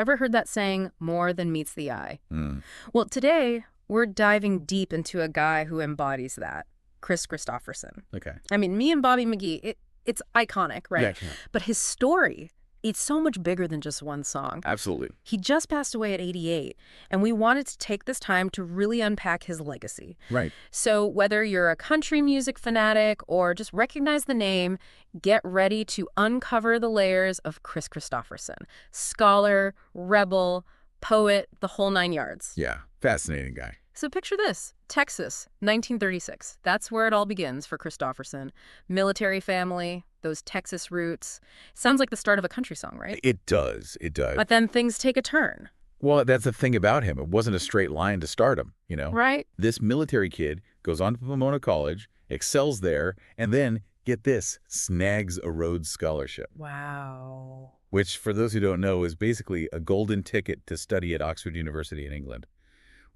Ever heard that saying, more than meets the eye? Mm. Well, today, we're diving deep into a guy who embodies that, Kris Kristofferson. Okay. I mean, me and Bobby McGee, it's iconic, right? Yeah. But his story, it's so much bigger than just one song. Absolutely. He just passed away at 88, and we wanted to take this time to really unpack his legacy. Right. So whether you're a country music fanatic or just recognize the name, get ready to uncover the layers of Kris Kristofferson. Scholar, rebel, poet, the whole nine yards. Yeah. Fascinating guy. So picture this, Texas, 1936. That's where it all begins for Kristofferson. Military family, those Texas roots. Sounds like the start of a country song, right? It does. It does. But then things take a turn. Well, that's the thing about him. It wasn't a straight line to start him, you know? Right? This military kid goes on to Pomona College, excels there, and then, get this, snags a Rhodes Scholarship. Wow. Which, for those who don't know, is basically a golden ticket to study at Oxford University in England.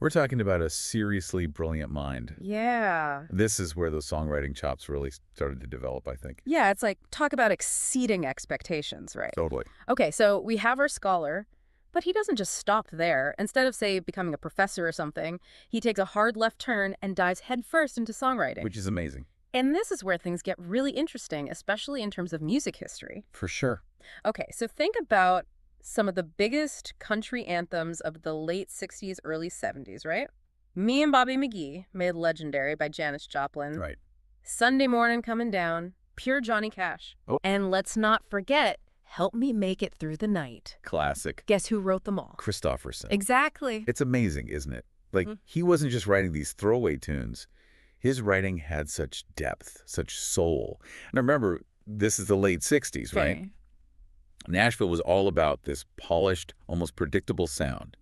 We're talking about a seriously brilliant mind. Yeah. This is where those songwriting chops really started to develop, I think. Yeah, it's like, talk about exceeding expectations, right? Totally. Okay, so we have our scholar, but he doesn't just stop there. Instead of, say, becoming a professor or something, he takes a hard left turn and dives headfirst into songwriting. Which is amazing. And this is where things get really interesting, especially in terms of music history. For sure. Okay, so think about some of the biggest country anthems of the late 60s, early 70s, right? Me and Bobby McGee, made legendary by Janis Joplin. Right. Sunday Mornin Comin Down, pure Johnny Cash. Oh. And let's not forget, Help Me Make It Through the Night. Classic. Guess who wrote them all? Kristofferson. Exactly. It's amazing, isn't it? Like, he wasn't just writing these throwaway tunes. His writing had such depth, such soul. And remember, this is the late 60s, right? Okay. Nashville was all about this polished, almost predictable sound.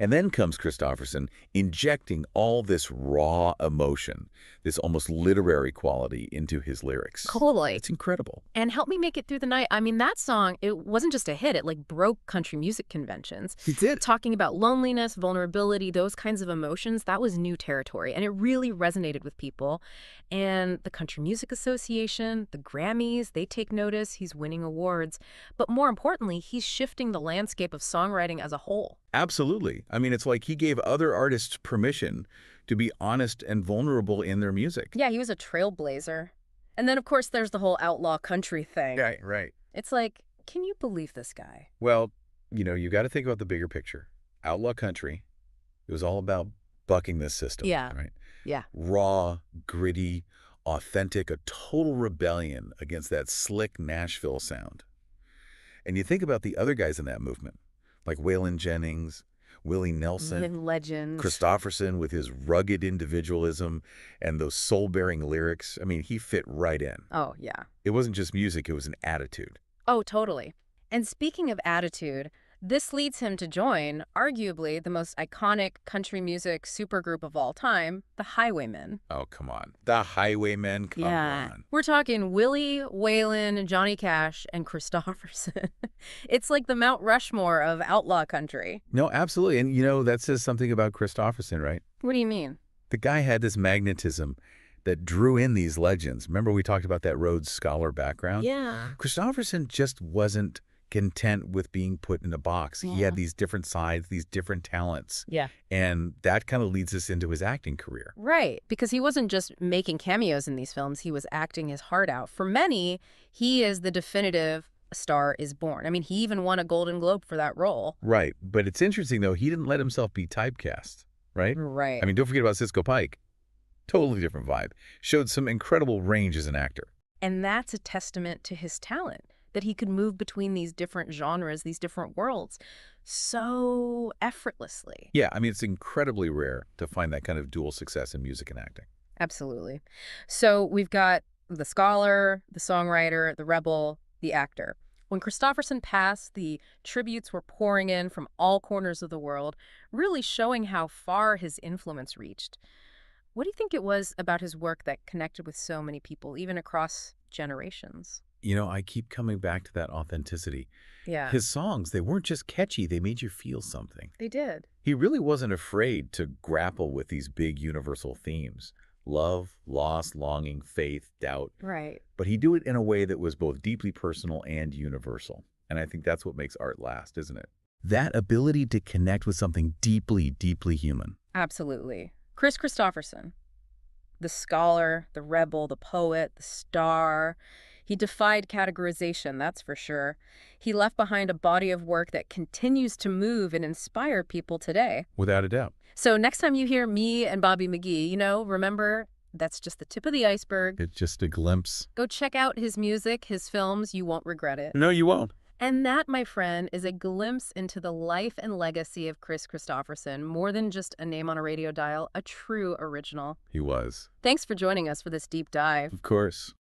And then comes Kristofferson injecting all this raw emotion, this almost literary quality into his lyrics. Totally. It's incredible. And Help Me Make It Through the Night. I mean, that song, it wasn't just a hit. It like broke country music conventions. He did. Talking about loneliness, vulnerability, those kinds of emotions, that was new territory. And it really resonated with people. And the Country Music Association, the Grammys, they take notice. He's winning awards. But more importantly, he's shifting the landscape of songwriting as a whole. Absolutely. I mean, it's like he gave other artists permission to be honest and vulnerable in their music. Yeah, he was a trailblazer. And then, of course, there's the whole outlaw country thing. Right. It's like, can you believe this guy? Well, you know, you got to think about the bigger picture. Outlaw country, it was all about bucking this system. Yeah. Right? Yeah. Raw, gritty, authentic, a total rebellion against that slick Nashville sound. And you think about the other guys in that movement, like Waylon Jennings, Willie Nelson, Legends. Kristofferson with his rugged individualism and those soul-bearing lyrics. I mean, he fit right in. Oh, yeah. It wasn't just music, it was an attitude. Oh, totally. And speaking of attitude, this leads him to join, arguably, the most iconic country music supergroup of all time, the Highwaymen. Oh, come on. The Highwaymen, come on. We're talking Willie, Waylon, Johnny Cash, and Kristofferson. It's like the Mount Rushmore of outlaw country. No, absolutely. And, you know, that says something about Kristofferson, right? What do you mean? The guy had this magnetism that drew in these legends. Remember we talked about that Rhodes Scholar background? Yeah. Kristofferson just wasn't content with being put in a box. He had these different sides, these different talents. Yeah. And that kind of leads us into his acting career. Right, because he wasn't just making cameos in these films, he was acting his heart out. For many, he is the definitive Star is Born. I mean, he even won a Golden Globe for that role. Right. But it's interesting, though, he didn't let himself be typecast, right? Right. I mean, don't forget about Cisco Pike. Totally different vibe. Showed some incredible range as an actor. And that's a testament to his talent, that he could move between these different genres, these different worlds, so effortlessly. Yeah, I mean, it's incredibly rare to find that kind of dual success in music and acting. Absolutely. So we've got the scholar, the songwriter, the rebel, the actor. When Kristofferson passed, the tributes were pouring in from all corners of the world, really showing how far his influence reached. What do you think it was about his work that connected with so many people, even across generations? You know, I keep coming back to that authenticity. Yeah. His songs, they weren't just catchy, they made you feel something. They did. He really wasn't afraid to grapple with these big universal themes. Love, loss, longing, faith, doubt. Right. But he'd do it in a way that was both deeply personal and universal. And I think that's what makes art last, isn't it? That ability to connect with something deeply, deeply human. Absolutely. Kris Kristofferson, the scholar, the rebel, the poet, the star. He defied categorization, that's for sure. He left behind a body of work that continues to move and inspire people today. Without a doubt. So next time you hear me and Bobby McGee, remember that's just the tip of the iceberg. It's just a glimpse. Go check out his music, his films. You won't regret it. No, you won't. And that, my friend, is a glimpse into the life and legacy of Kris Kristofferson. More than just a name on a radio dial, a true original. He was. Thanks for joining us for this deep dive. Of course.